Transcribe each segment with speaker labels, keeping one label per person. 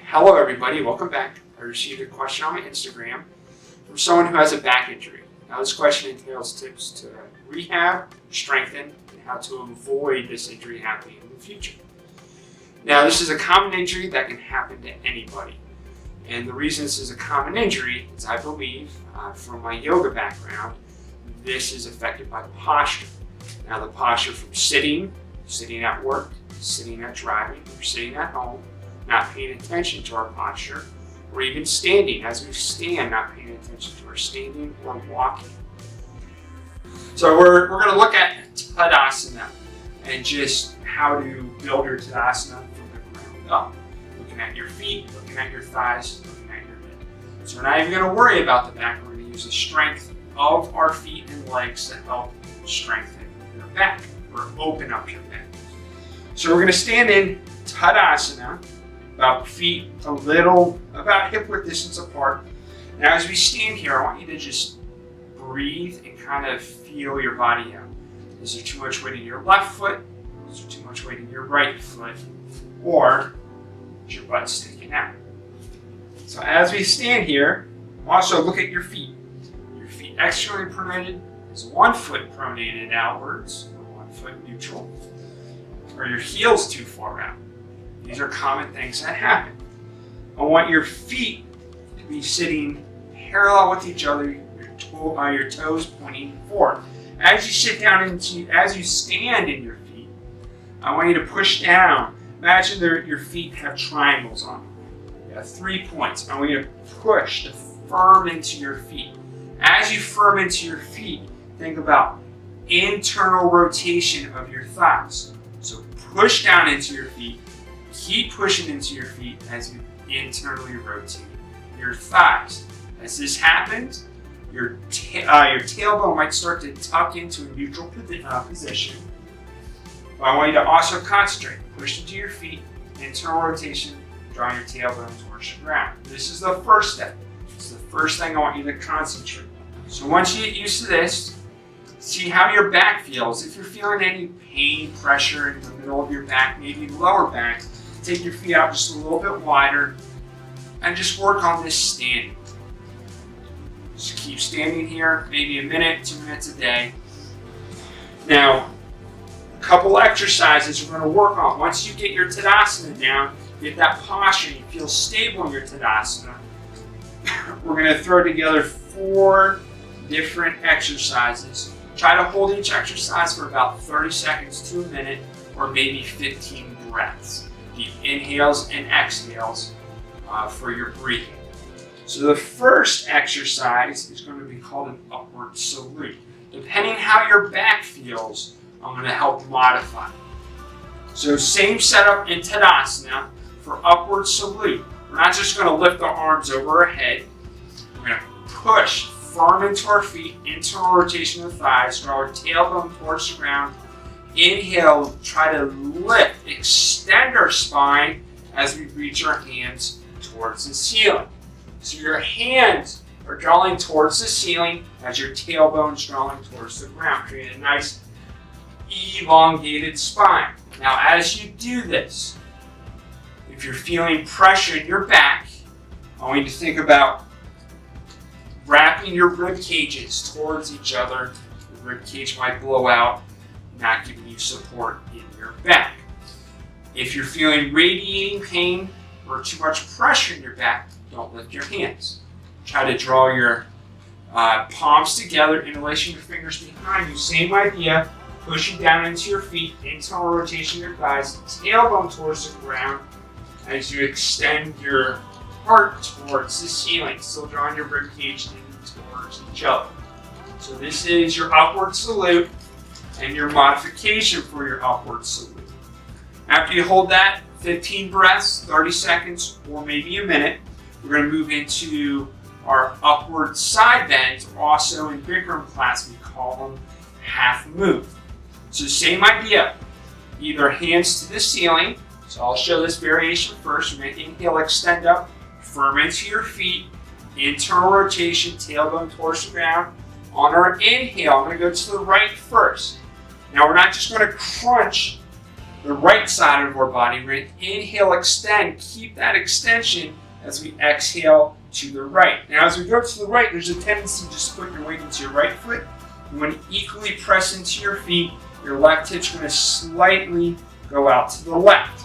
Speaker 1: Hello everybody, welcome back. I received a question on my Instagram from someone who has a back injury. Now this question entails tips to rehab, strengthen, and how to avoid this injury happening in the future. Now this is a common injury that can happen to anybody. And the reason this is a common injury is I believe, from my yoga background, this is affected by posture. Now the posture from sitting at work, sitting at driving, or sitting at home, not paying attention to our posture, or even standing as we stand, not paying attention to our standing or walking. So we're going to look at Tadasana and just how to build your Tadasana from the ground up. Looking at your feet, looking at your thighs, looking at your head. So we're not even going to worry about the back. We're going to use the strength of our feet and legs to help strengthen your back or open up your back. So we're going to stand in Tadasana, about feet about hip width distance apart. Now as we stand here, I want you to just breathe and kind of feel your body out. Is there too much weight in your left foot? Is there too much weight in your right foot? Or is your butt sticking out? So as we stand here, also look at your feet. Your feet externally pronated is one foot pronated outwards, or one foot neutral, or your heels too far out. These are common things that happen. I want your feet to be sitting parallel with each other, your toes pointing forward. As you stand in your feet, I want you to push down. Imagine your feet have triangles on them. You have 3 points. I want you to push to firm into your feet. As you firm into your feet, think about internal rotation of your thighs. So push down into your feet. Keep pushing into your feet as you internally rotate your thighs. As this happens, your tailbone might start to tuck into a neutral position. But I want you to also concentrate. Push into your feet, internal rotation, drawing your tailbone towards the ground. This is the first step. This is the first thing I want you to concentrate on. So once you get used to this, see how your back feels. If you're feeling any pain, pressure in the middle of your back, maybe lower back, take your feet out just a little bit wider and just work on this standing. Just keep standing here, maybe a minute, 2 minutes a day. Now, a couple exercises we're going to work on. Once you get your Tadasana down, get that posture, you feel stable in your Tadasana, we're going to throw together 4 different exercises. Try to hold each exercise for about 30 seconds to a minute, or maybe 15 breaths. Deep inhales and exhales for your breathing. So the first exercise is going to be called an upward salute. Depending how your back feels, I'm going to help modify. So same setup in Tadasana for upward salute. We're not just going to lift the arms over our head. We're going to push firm into our feet, internal rotation of the thighs, draw our tailbone towards the ground. Inhale, try to lift, extend our spine as we reach our hands towards the ceiling. So your hands are drawing towards the ceiling as your tailbone's drawing towards the ground, creating a nice elongated spine. Now as you do this, if you're feeling pressure in your back, I want you to think about wrapping your rib cages towards each other. The rib cage might blow out, not giving you support in your back. If you're feeling radiating pain or too much pressure in your back, don't lift your hands. Try to draw your palms together, interlacing your fingers behind you. Same idea, pushing down into your feet, internal rotation of your thighs, tailbone towards the ground as you extend your heart towards the ceiling, still drawing your rib cage in towards each other. So this is your upward salute and your modification for your upward salute. After you hold that 15 breaths, 30 seconds, or maybe a minute, we're going to move into our upward side bends. Also in Bikram class, we call them half move. So same idea, either hands to the ceiling. So I'll show this variation first. We're going to inhale, extend up, firm into your feet, internal rotation, tailbone towards the ground. On our inhale, I'm going to go to the right first. Now we're not just going to crunch the right side of our body. We're going to inhale, extend, keep that extension as we exhale to the right. Now, as we go to the right, there's a tendency to just put your weight into your right foot. You want to equally press into your feet. Your left hip's going to slightly go out to the left.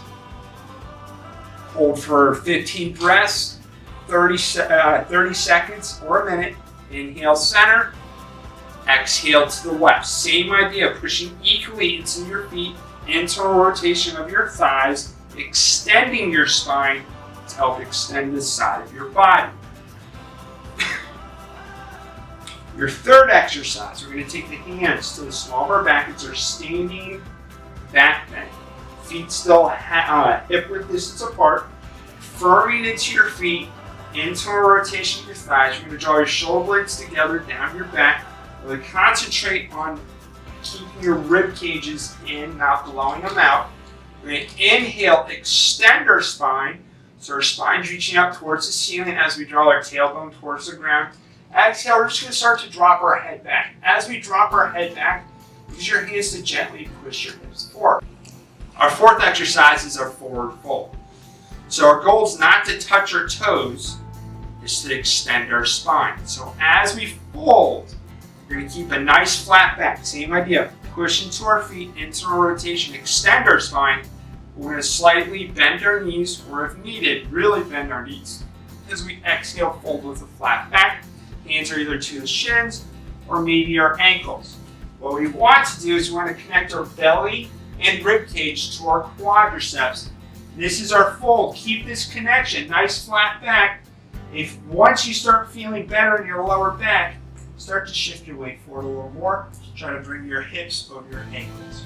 Speaker 1: Hold for 15 breaths, 30 seconds or a minute. Inhale, center. Exhale to the left. Same idea, pushing equally into your feet, internal rotation of your thighs, extending your spine to help extend the side of your body. Your third exercise, we're going to take the hands to the small of our back. It's our standing back bend. Feet still hip width distance apart. Firming into your feet, internal rotation of your thighs. You're going to draw your shoulder blades together down your back. Really concentrate on keeping your rib cages in, not blowing them out. We're going to inhale, extend our spine. So our spine's reaching up towards the ceiling as we draw our tailbone towards the ground. Exhale, we're just going to start to drop our head back. As we drop our head back, use your hands to gently push your hips forward. Our fourth exercise is our forward fold. So our goal is not to touch our toes, is to extend our spine. So as we fold, we're going to keep a nice flat back. Same idea. Push into our feet, internal rotation, extend our spine. We're going to slightly bend our knees, or if needed, really bend our knees. As we exhale, fold with a flat back. Hands are either to the shins or maybe our ankles. What we want to do is we want to connect our belly and rib cage to our quadriceps. This is our fold. Keep this connection, nice flat back. If once you start feeling better in your lower back, start to shift your weight forward a little more. Try to bring your hips over your ankles.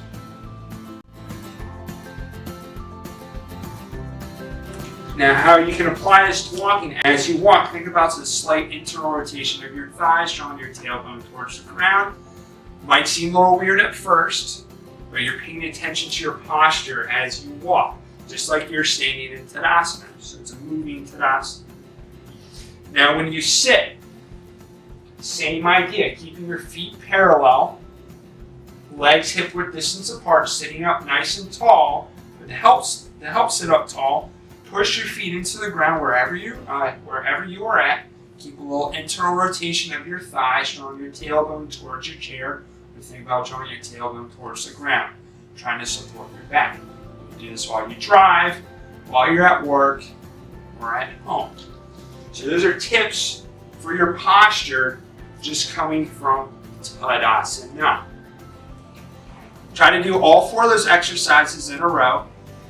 Speaker 1: Now, how you can apply this to walking. As you walk, think about the slight internal rotation of your thighs, drawing your tailbone towards the ground. Might seem a little weird at first, but you're paying attention to your posture as you walk, just like you're standing in Tadasana. So it's a moving Tadasana. Now, when you sit, same idea, keeping your feet parallel, legs hip width distance apart, sitting up nice and tall. But to help sit up tall, push your feet into the ground wherever you are at. Keep a little internal rotation of your thighs, drawing your tailbone towards your chair. But think about drawing your tailbone towards the ground, trying to support your back. You can do this while you drive, while you're at work, or at home. So those are tips for your posture just coming from Tadasana. Try to do all four of those exercises in a row,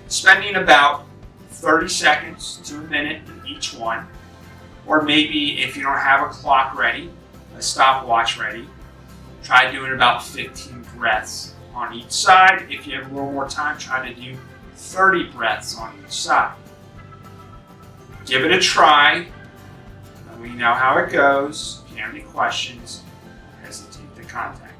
Speaker 1: spending about 30 seconds to a minute in each one. Or maybe if you don't have a clock ready, a stopwatch ready, try doing about 15 breaths on each side. If you have a little more time, try to do 30 breaths on each side. Give it a try. Let me know how it goes. If you have any questions, don't hesitate to contact me.